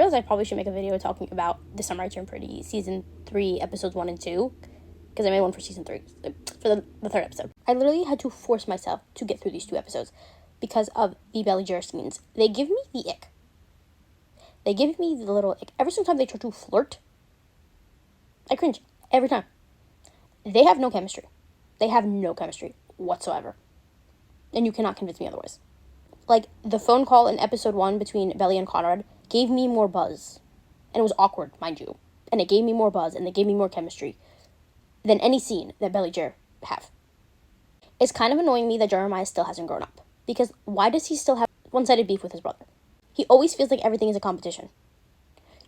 realized I probably should make a video talking about This Summer I Turned Pretty, Season 3, Episodes 1 and 2, because I made one for Season 3, for the third episode. I literally had to force myself to get through these 2 episodes because of the Belly Jer scenes. They give me the ick. They give me the little ick. Every single time they try to flirt, I cringe. Every time. They have no chemistry. They have no chemistry whatsoever. And you cannot convince me otherwise. Like, the phone call in episode 1 between Belly and Conrad gave me more buzz. And it was awkward, mind you. And it gave me more buzz, and they gave me more chemistry than any scene that Belly Jer have. It's kind of annoying me that Jeremiah still hasn't grown up. Because why does he still have one-sided beef with his brother? He always feels like everything is a competition.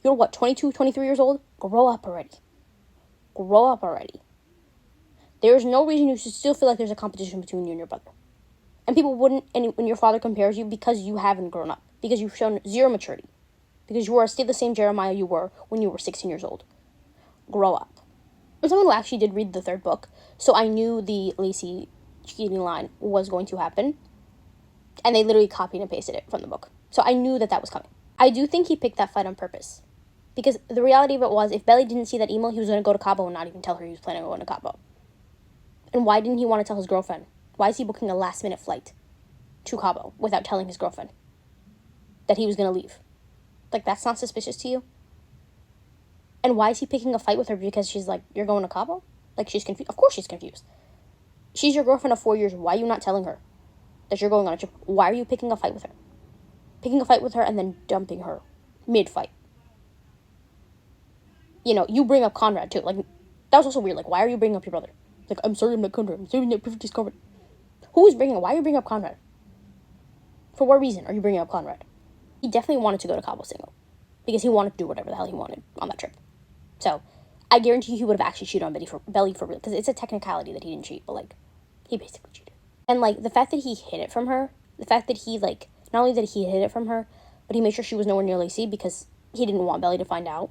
You're what, 22, 23 years old? Grow up already. Grow up already. There's no reason you should still feel like there's a competition between you and your brother. And people wouldn't, and when your father compares you, because you haven't grown up. Because you've shown zero maturity. Because you are still the same Jeremiah you were when you were 16 years old. Grow up. I'm someone who actually did read the 3rd book, so I knew the Lacey cheating line was going to happen. And they literally copied and pasted it from the book. So I knew that was coming. I do think he picked that fight on purpose. Because the reality of it was, if Belly didn't see that email, he was going to go to Cabo and not even tell her he was planning on going to Cabo. And why didn't he want to tell his girlfriend? Why is he booking a last-minute flight to Cabo without telling his girlfriend that he was going to leave? Like, that's not suspicious to you? And why is he picking a fight with her because she's like, you're going to Cabo? Like, she's confused. Of course she's confused. She's your girlfriend of 4 years. Why are you not telling her that you're going on a trip? Why are you picking a fight with her? Picking a fight with her and then dumping her mid-fight. You know, you bring up Conrad, too. Like, that was also weird. Like, why are you bringing up your brother? Like, I'm sorry I'm not Conrad. I'm sorry I'm not perfectly Conrad. Who is bringing up? Why are you bringing up Conrad? For what reason are you bringing up Conrad? He definitely wanted to go to Cabo single. Because he wanted to do whatever the hell he wanted on that trip. So, I guarantee he would have actually cheated on Belly for real. Because it's a technicality that he didn't cheat. But, like, he basically cheated. And, like, the fact that he hid it from her. The fact that he, like, not only did he hid it from her, but he made sure she was nowhere near Lacey because he didn't want Belly to find out.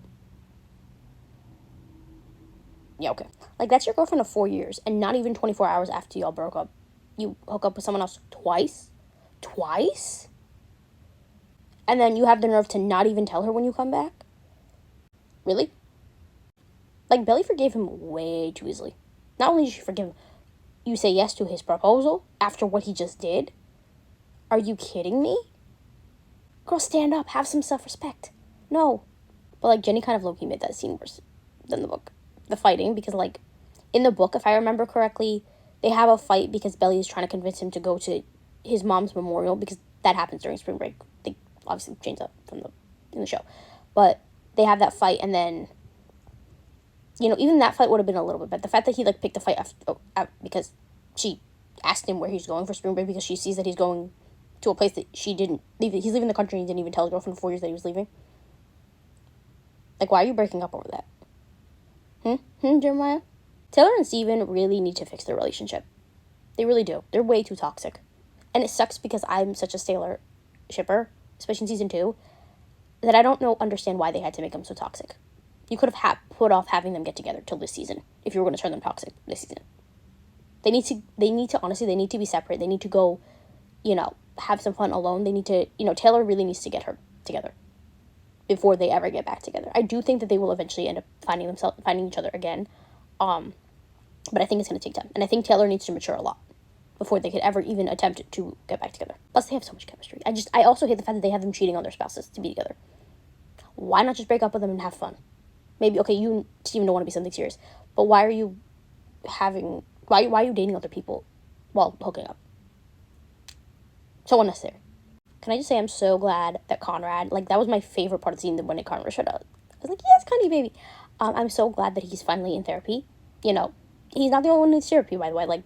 Yeah, okay. Like, that's your girlfriend of 4 years, and not even 24 hours after y'all broke up, you hook up with someone else twice? Twice? And then you have the nerve to not even tell her when you come back? Really? Like, Belly forgave him way too easily. Not only did she forgive him, you say yes to his proposal after what he just did? Are you kidding me? Girl, stand up. Have some self-respect. No. But, like, Jenny kind of low-key made that scene worse than the book. The fighting, because, like, in the book, if I remember correctly, they have a fight because Belly is trying to convince him to go to his mom's memorial, because that happens during spring break. They obviously changed that in the show. But they have that fight, and then, you know, even that fight would have been a little bit better. The fact that he, like, picked the fight because she asked him where he's going for spring break because she sees that he's going to a place that she didn't leave. He's leaving the country and he didn't even tell his girlfriend for 4 years that he was leaving. Like, why are you breaking up over that? Jeremiah? Taylor and Steven really need to fix their relationship. They really do. They're way too toxic. And it sucks because I'm such a Taylor shipper, especially in season 2, that I don't understand why they had to make them so toxic. You could have put off having them get together till this season if you were going to turn them toxic this season. They need to, honestly, they need to be separate. They need to go, you know, have some fun alone. They need to, you know, Taylor really needs to get her together before they ever get back together. I do think that they will eventually end up finding each other again. But I think it's going to take time. And I think Taylor needs to mature a lot before they could ever even attempt to get back together. Plus, they have so much chemistry. I also hate the fact that they have them cheating on their spouses to be together. Why not just break up with them and have fun? Maybe, okay, you, Steven, don't want to be something serious. But why are you dating other people while hooking up? So unnecessary. Can I just say I'm so glad that Conrad, like, that was my favorite part of the scene when Conrad showed up. I was like, yes, Connie, baby. I'm so glad that he's finally in therapy. You know, he's not the only one who needs therapy, by the way. Like,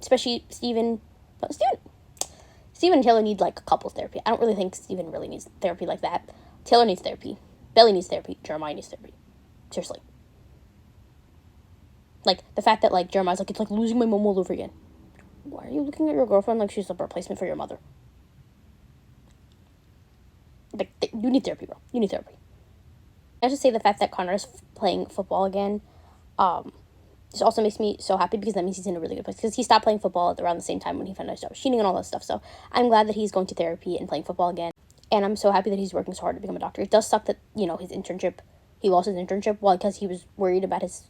especially Steven and Taylor need, like, a couples therapy. I don't really think Steven really needs therapy like that. Taylor needs therapy. Belly needs therapy. Jeremiah needs therapy. Seriously. Like, the fact that, like, Jeremiah's like, it's like losing my mom all over again. Why are you looking at your girlfriend like she's a replacement for your mother? Like, you need therapy, bro. You need therapy. I have to say the fact that Connor is playing football again, this also makes me so happy because that means he's in a really good place. Because he stopped playing football around the same time when he found out he started cheating and all that stuff. So I'm glad that he's going to therapy and playing football again. And I'm so happy that he's working so hard to become a doctor. It does suck that, he lost his internship, well, because he was worried about his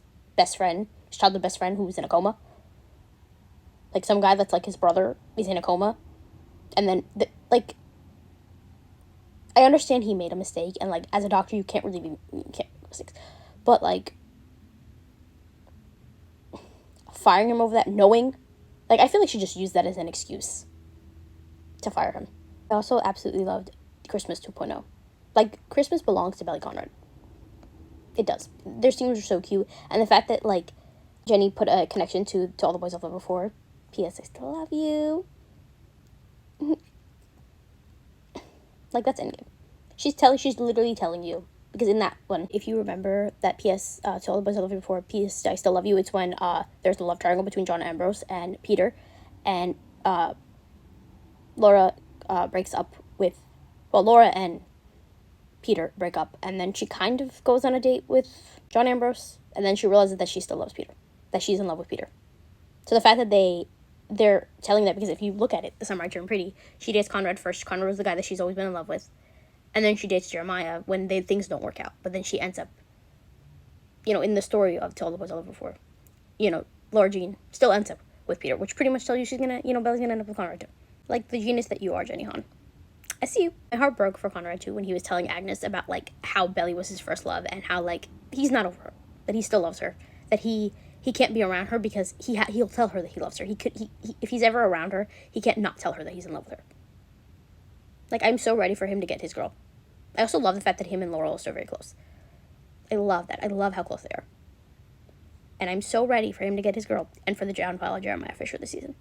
childhood best friend who was in a coma. Like, some guy that's, like, his brother is in a coma. And then, I understand he made a mistake, and, like, as a doctor, you can't make mistakes. But, like, firing him over that, knowing, like, I feel like she just used that as an excuse to fire him. I also absolutely loved Christmas 2.0. Like, Christmas belongs to Belly Conrad. It does. Their scenes are so cute, and the fact that, like, Jenny put a connection to All the Boys I've Loved Before. P.S. I still love you. Like, that's Endgame. She's literally telling you, because in that one, if you remember that P.S. To All the Boys I Loved Before, P.S. I Still Love You, it's when there's the love triangle between John Ambrose and Peter, and Laura breaks up with, Laura and Peter break up, and then she kind of goes on a date with John Ambrose, and then she realizes that she still loves Peter, that she's in love with Peter. So the fact that they're telling that, because if you look at it, The Summer I Turned Pretty, she dates Conrad first. Conrad was the guy that she's always been in love with. And then she dates Jeremiah when things don't work out. But then she ends up, in the story of To All the Boys I Loved Before, Laura Jean still ends up with Peter, which pretty much tells you she's going to, Belly's going to end up with Conrad too. Like the genius that you are, Jenny Han. I see you. My heart broke for Conrad too when he was telling Agnes about, like, how Belly was his first love and how, like, he's not over her, that he still loves her, that he can't be around her because he'll tell her that he loves her. If he's ever around her, he can't not tell her that he's in love with her. Like, I'm so ready for him to get his girl. I also love the fact that him and Laurel are so very close. I love that. I love how close they are. And I'm so ready for him to get his girl and for the downfall of Jeremiah Fisher this season.